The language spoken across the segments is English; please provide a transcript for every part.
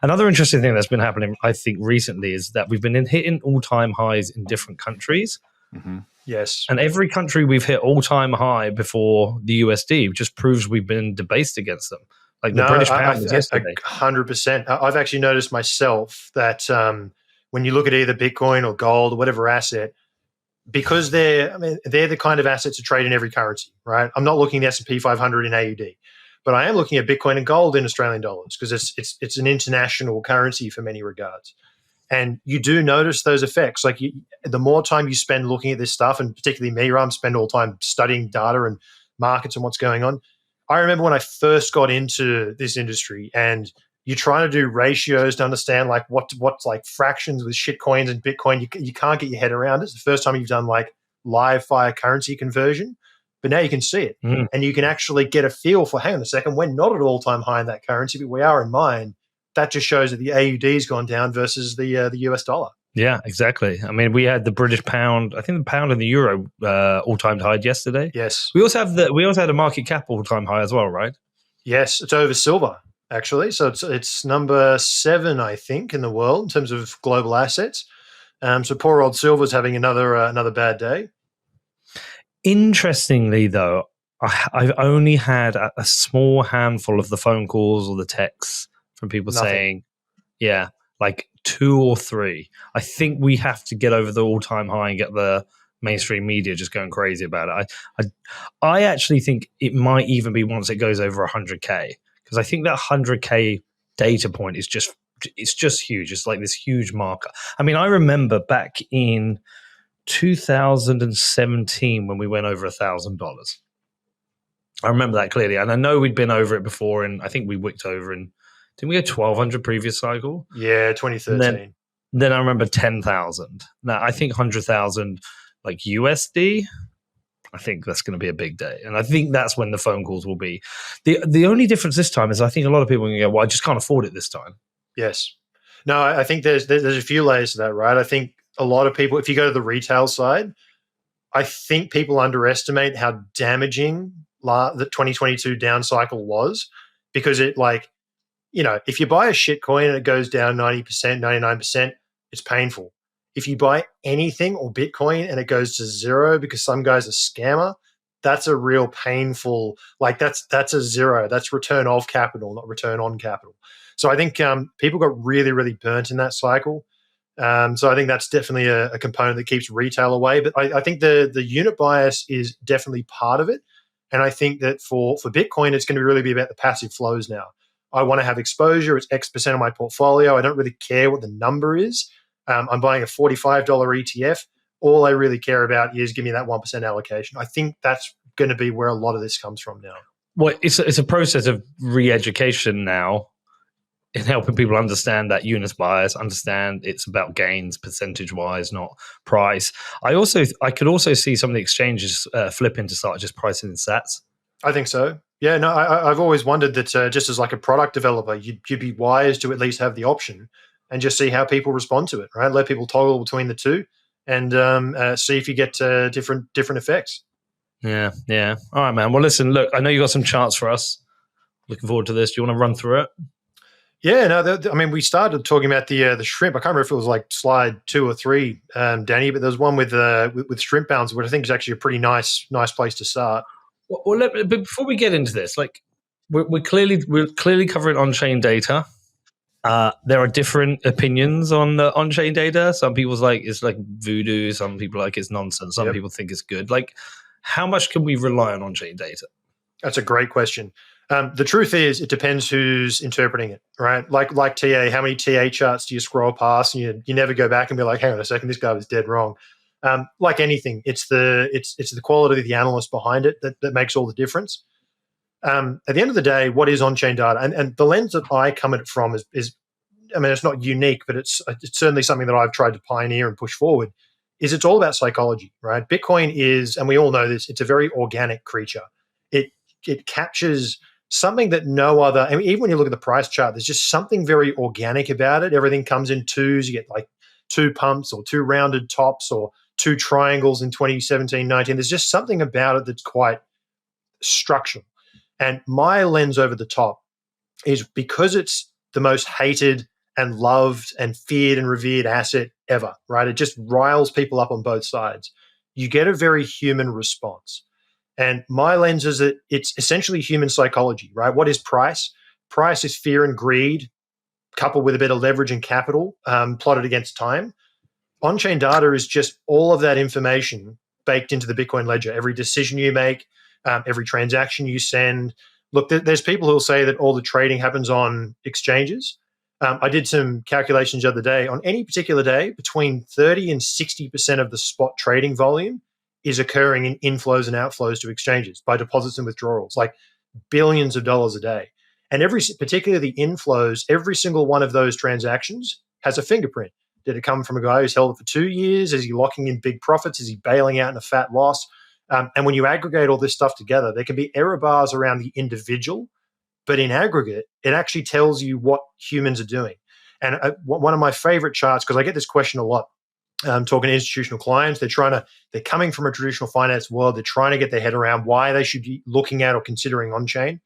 Another interesting thing that's been happening, I think, recently is that we've been hitting all-time highs in different countries. Mm-hmm. Yes. And every country we've hit all-time high before the USD just proves we've been debased against them. Like the British pound was yesterday. 100%. I've actually noticed myself that when you look at either Bitcoin or gold or whatever asset, because they're the kind of assets that trade in every currency, right? I'm not looking at the S&P 500 in AUD, but I am looking at Bitcoin and gold in Australian dollars because it's an international currency for many regards. And you do notice those effects. Like the more time you spend looking at this stuff, and particularly me, I'm spend all the time studying data and markets and what's going on. I remember when I first got into this industry and you're trying to do ratios to understand like what's like fractions with shit coins and Bitcoin. You can't get your head around it. It's the first time you've done like live fire currency conversion, but now you can see it and you can actually get a feel for, hang on a second, we're not at all-time high in that currency, but we are in mine. That just shows that the AUD's gone down versus the US dollar. Yeah, exactly. I mean, we had the British pound. I think the pound and the euro all-time high yesterday. Yes. We also had a market cap all-time high as well, right? Yes, it's over silver actually. So it's number 7, I think, in the world in terms of global assets. So poor old silver's having another bad day. Interestingly, though, I've only had a small handful of the phone calls or the texts from people saying, yeah, like 2 or 3. I think we have to get over the all-time high and get the mainstream media just going crazy about it. I actually think it might even be once it goes over 100K, because I think that 100K data point is just huge. It's like this huge marker. I mean, I remember back in 2017 when we went over $1,000. I remember that clearly, and I know we'd been over it before, and I think we wicked over in. Didn't we go 1,200 previous cycle? Yeah, 2013. Then I remember 10,000. Now I think 100,000 like USD. I think that's going to be a big day, and I think that's when the phone calls will be. The only difference this time is I think a lot of people are going to go, well, I just can't afford it this time. Yes. No, I think there's a few layers to that, right? I think a lot of people, if you go to the retail side, I think people underestimate how damaging the 2022 down cycle was, because it if you buy a shit coin and it goes down 90%, 99%, it's painful. If you buy anything or Bitcoin and it goes to zero because some guy's a scammer, that's a real painful, that's a zero. That's return of capital, not return on capital. So I think people got really, really burnt in that cycle. So I think that's definitely a component that keeps retail away. But I think the unit bias is definitely part of it. And I think that for Bitcoin, it's going to really be about the passive flows now. I want to have exposure. It's X% of my portfolio. I don't really care what the number is. I'm buying a $45 ETF. All I really care about is give me that 1% allocation. I think that's going to be where a lot of this comes from now. Well, it's a process of re-education now in helping people understand that unit bias, understand it's about gains percentage-wise, not price. I could also see some of the exchanges flipping to start just pricing in sats. I think so. Yeah, no, I've always wondered that just as like a product developer, you'd be wise to at least have the option and just see how people respond to it, right? Let people toggle between the two and see if you get different effects. Yeah. All right, man. Well, listen, look, I know you got some charts for us. Looking forward to this. Do you want to run through it? Yeah, no, we started talking about the shrimp. I can't remember if it was like slide 2 or 3, Danny, but there was one with shrimp bounds, which I think is actually a pretty nice place to start. Well, but before we get into this, like we're clearly covering on-chain data. There are different opinions on the on-chain data. Some people's like it's like voodoo. Some people like it's nonsense. Some people think it's good. Like, how much can we rely on on-chain data? That's a great question. The truth is, it depends who's interpreting it, right? Like TA, how many TA charts do you scroll past, and you never go back and be like, hang on a second, this guy was dead wrong. Like anything, it's the quality of the analyst behind it that makes all the difference. At the end of the day, what is on-chain data? And the lens that I come at it from is it's not unique, but it's certainly something that I've tried to pioneer and push forward, is it's all about psychology, right? Bitcoin is, and we all know this, it's a very organic creature. It captures something that no other, even when you look at the price chart, there's just something very organic about it. Everything comes in twos. You get like 2 pumps or 2 rounded tops or 2 triangles in 2017, 19. There's just something about it that's quite structural. And my lens over the top is because it's the most hated and loved and feared and revered asset ever, right? It just riles people up on both sides. You get a very human response. And my lens is that it's essentially human psychology, right? What is price? Price is fear and greed coupled with a bit of leverage and capital plotted against time. On-chain data is just all of that information baked into the Bitcoin ledger. Every decision you make, every transaction you send. Look, there's people who will say that all the trading happens on exchanges. I did some calculations the other day. On any particular day, between 30 and 60% of the spot trading volume is occurring in inflows and outflows to exchanges by deposits and withdrawals, like billions of dollars a day. And particularly the inflows, every single one of those transactions has a fingerprint. Did it come from a guy who's held it for 2 years? Is he locking in big profits? Is he bailing out in a fat loss? And when you aggregate all this stuff together, there can be error bars around the individual, but in aggregate, it actually tells you what humans are doing. And one of my favorite charts, because I get this question a lot, talking to institutional clients, they're coming from a traditional finance world. They're trying to get their head around why they should be looking at or considering on-chain.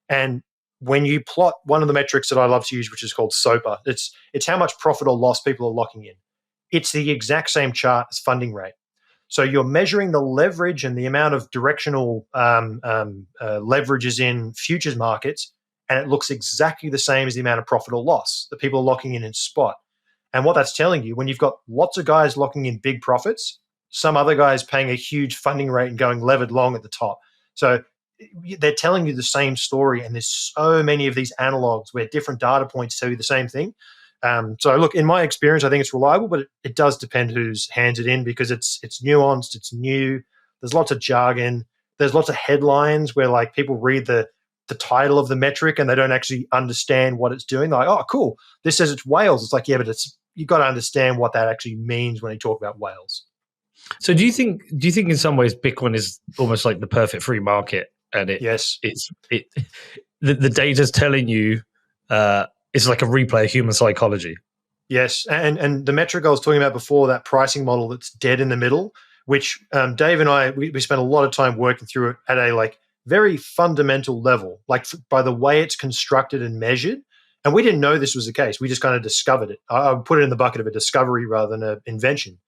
And when you plot one of the metrics that I love to use, which is called SOPA, it's how much profit or loss people are locking in. It's the exact same chart as funding rate. So you're measuring the leverage and the amount of directional leverages in futures markets, and it looks exactly the same as the amount of profit or loss that people are locking in spot. And what that's telling you, when you've got lots of guys locking in big profits, some other guys paying a huge funding rate and going levered long at the top. So they're telling you the same story, and there's so many of these analogs where different data points tell you the same thing. So look, in my experience, I think it's reliable, but it does depend who's hands it in, because it's nuanced, it's new. There's lots of jargon. There's lots of headlines where like people read the title of the metric and they don't actually understand what it's doing. They're like, oh, cool, this says it's whales. It's like, yeah, but you've got to understand what that actually means when you talk about whales. So do you think in some ways Bitcoin is almost like the perfect free market, and the data's telling you it's like a replay of human psychology? Yes, and the metric I was talking about before, that pricing model that's dead in the middle, which Dave and I we spent a lot of time working through it at a like very fundamental level, like by the way it's constructed and measured. And we didn't know this was the case. We just kind of discovered it. I would put it in the bucket of a discovery rather than an invention.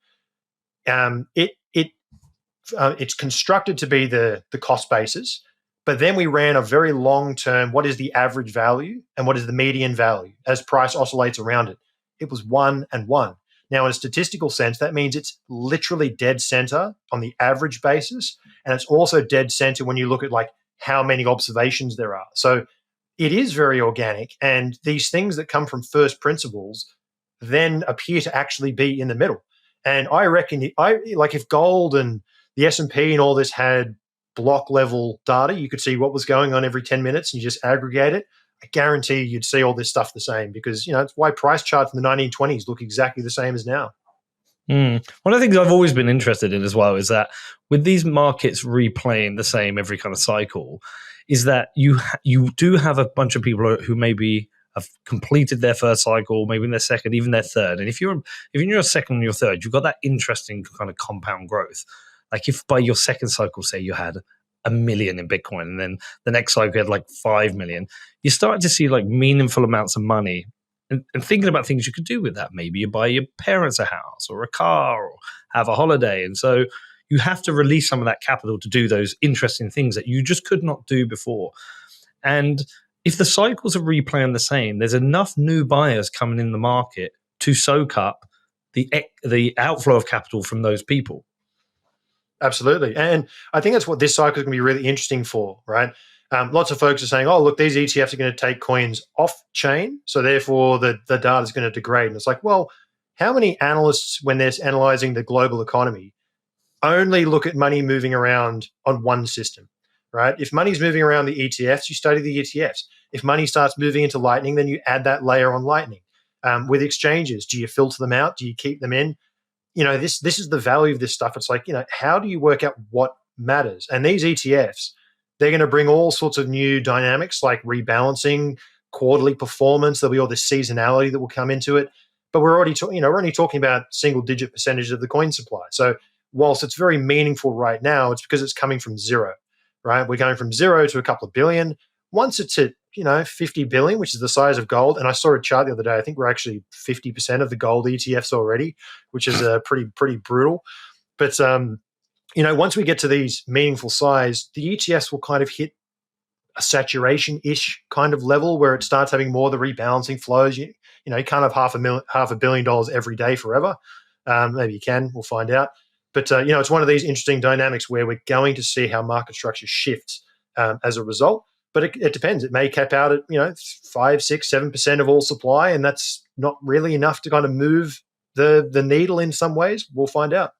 It's constructed to be the cost basis, but then we ran a very long term, what is the average value and what is the median value as price oscillates around it. It was 1 and 1. Now, in a statistical sense, that means it's literally dead center on the average basis, and it's also dead center when you look at like how many observations there are. So it is very organic, and these things that come from first principles then appear to actually be in the middle. And I reckon, if gold and the S&P and all this had block level data, you could see what was going on every 10 minutes and you just aggregate it. I guarantee you'd see all this stuff the same, because it's why price charts in the 1920s look exactly the same as now. One of the things I've always been interested in as well is that with these markets replaying the same every kind of cycle, is that you do have a bunch of people who maybe have completed their first cycle, maybe in their second, even their third. And if you're in your second and your third, you've got that interesting kind of compound growth. Like if by your second cycle, say you had 1 million in Bitcoin, and then the next cycle you had like 5 million, you start to see like meaningful amounts of money and thinking about things you could do with that. Maybe you buy your parents a house or a car or have a holiday. And so you have to release some of that capital to do those interesting things that you just could not do before. And if the cycles are replaying the same, there's enough new buyers coming in the market to soak up the outflow of capital from those people. Absolutely. And I think that's what this cycle is going to be really interesting for, right? Lots of folks are saying, oh, look, these ETFs are going to take coins off chain, so therefore the data is going to degrade. And it's like, well, how many analysts, when they're analyzing the global economy, only look at money moving around on one system, right? If money's moving around the ETFs, you study the ETFs. If money starts moving into Lightning, then you add that layer on Lightning. With exchanges, do you filter them out? Do you keep them in? This is the value of this stuff. It's like, how do you work out what matters? And these ETFs, they're going to bring all sorts of new dynamics like rebalancing, quarterly performance. There'll be all this seasonality that will come into it. But we're already we're only talking about single-digit percentage of the coin supply. So whilst it's very meaningful right now, it's because it's coming from zero, right? We're going from zero to a couple of billion. Once it's at 50 billion, which is the size of gold. And I saw a chart the other day. I think we're actually 50% of the gold ETFs already, which is pretty brutal. But once we get to these meaningful size, the ETFs will kind of hit a saturation-ish kind of level where it starts having more of the rebalancing flows. You can't have $500 million every day forever. Maybe you can. We'll find out. But it's one of these interesting dynamics where we're going to see how market structure shifts as a result. But it depends. It may cap out at 5, 6, 7% of all supply, and that's not really enough to kind of move the needle in some ways. We'll find out.